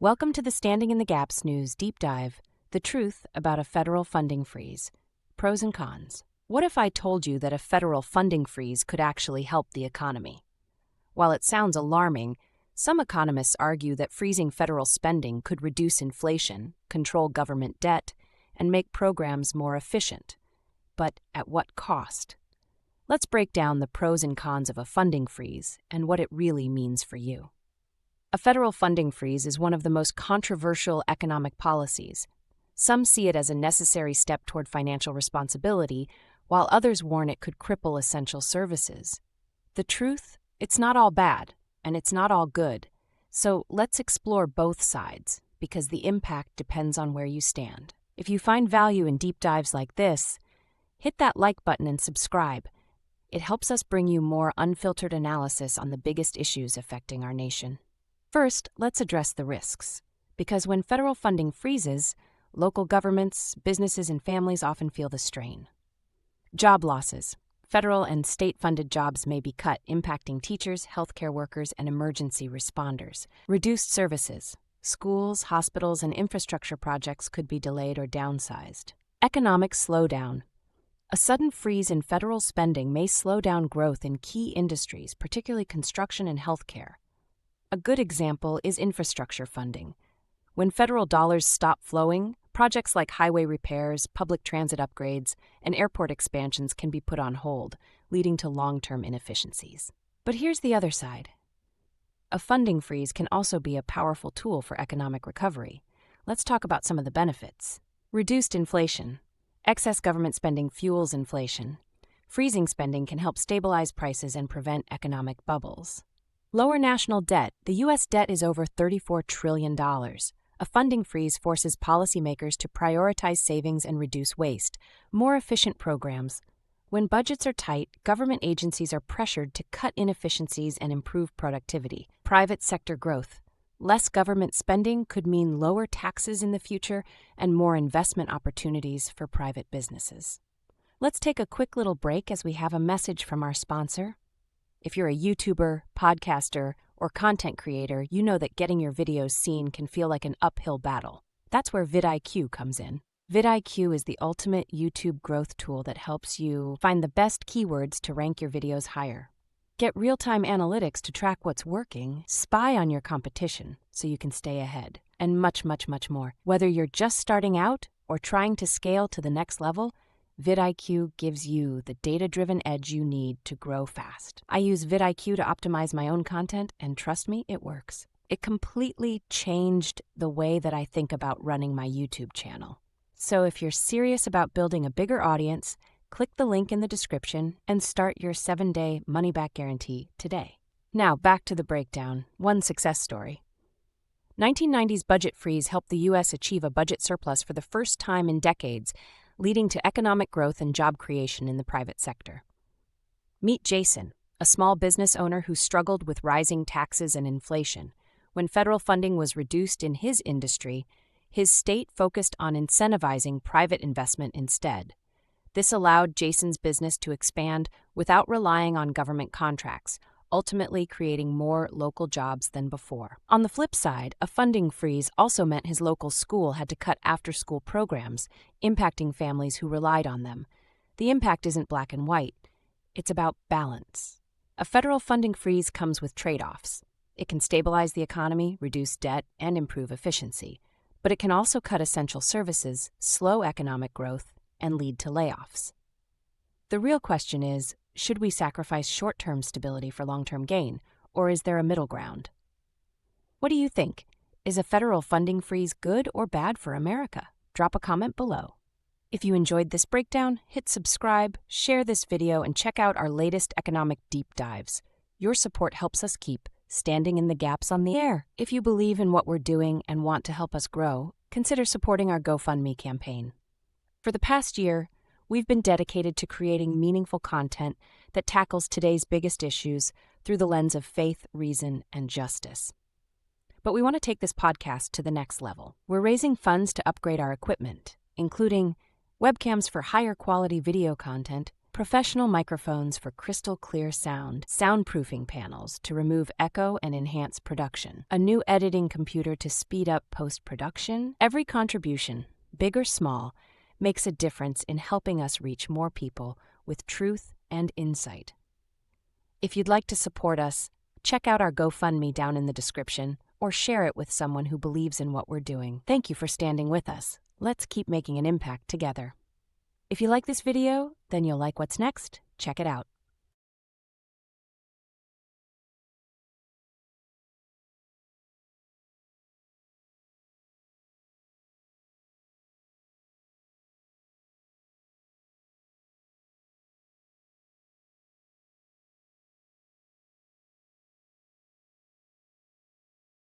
Welcome to the Standing in the Gaps News Deep Dive, the truth about a federal funding freeze. Pros and cons. What if I told you that a federal funding freeze could actually help the economy? While it sounds alarming, some economists argue that freezing federal spending could reduce inflation, control government debt, and make programs more efficient. But at what cost? Let's break down the pros and cons of a funding freeze and what it really means for you. A federal funding freeze is one of the most controversial economic policies. Some see it as a necessary step toward financial responsibility, while others warn it could cripple essential services. The truth? It's not all bad, and it's not all good. So let's explore both sides, because the impact depends on where you stand. If you find value in deep dives like this, hit that like button and subscribe. It helps us bring you more unfiltered analysis on the biggest issues affecting our nation. First, let's address the risks. Because when federal funding freezes, local governments, businesses, and families often feel the strain. Job losses. Federal and state-funded jobs may be cut, impacting teachers, healthcare workers, and emergency responders. Reduced services. Schools, hospitals, and infrastructure projects could be delayed or downsized. Economic slowdown. A sudden freeze in federal spending may slow down growth in key industries, particularly construction and healthcare. A good example is infrastructure funding. When federal dollars stop flowing, projects like highway repairs, public transit upgrades, and airport expansions can be put on hold, leading to long-term inefficiencies. But here's the other side. A funding freeze can also be a powerful tool for economic recovery. Let's talk about some of the benefits. Reduced inflation. Excess government spending fuels inflation. Freezing spending can help stabilize prices and prevent economic bubbles. Lower national debt. The U.S. debt is over $34 trillion. A funding freeze forces policymakers to prioritize savings and reduce waste. More efficient programs. When budgets are tight, government agencies are pressured to cut inefficiencies and improve productivity. Private sector growth. Less government spending could mean lower taxes in the future and more investment opportunities for private businesses. Let's take a quick little break as we have a message from our sponsor. If you're a YouTuber, podcaster, or content creator, you know that getting your videos seen can feel like an uphill battle. That's where VidIQ comes in. VidIQ is the ultimate YouTube growth tool that helps you find the best keywords to rank your videos higher. Get real-time analytics to track what's working, spy on your competition so you can stay ahead, and much, much, much more. Whether you're just starting out or trying to scale to the next level, VidIQ gives you the data-driven edge you need to grow fast. I use VidIQ to optimize my own content, and trust me, it works. It completely changed the way that I think about running my YouTube channel. So if you're serious about building a bigger audience, click the link in the description and start your 7-day money-back guarantee today. Now, back to the breakdown. One success story. 1990's budget freeze helped the U.S. achieve a budget surplus for the first time in decades, leading to economic growth and job creation in the private sector. Meet Jason, a small business owner who struggled with rising taxes and inflation. When federal funding was reduced in his industry, his state focused on incentivizing private investment instead. This allowed Jason's business to expand without relying on government contracts, ultimately creating more local jobs than before. On the flip side, a funding freeze also meant his local school had to cut after-school programs, impacting families who relied on them. The impact isn't black and white. It's about balance. A federal funding freeze comes with trade-offs. It can stabilize the economy, reduce debt, and improve efficiency. But it can also cut essential services, slow economic growth, and lead to layoffs. The real question is, should we sacrifice short-term stability for long-term gain, or is there a middle ground? What do you think? Is a federal funding freeze good or bad for America? Drop a comment below. If you enjoyed this breakdown, hit subscribe, share this video, and check out our latest economic deep dives. Your support helps us keep standing in the gaps on the air. If you believe in what we're doing and want to help us grow, consider supporting our GoFundMe campaign. For the past year, we've been dedicated to creating meaningful content that tackles today's biggest issues through the lens of faith, reason, and justice. But we want to take this podcast to the next level. We're raising funds to upgrade our equipment, including webcams for higher quality video content, professional microphones for crystal clear sound, soundproofing panels to remove echo and enhance production, a new editing computer to speed up post-production. Every contribution, big or small, makes a difference in helping us reach more people with truth and insight. If you'd like to support us, check out our GoFundMe down in the description or share it with someone who believes in what we're doing. Thank you for standing with us. Let's keep making an impact together. If you like this video, then you'll like what's next. Check it out.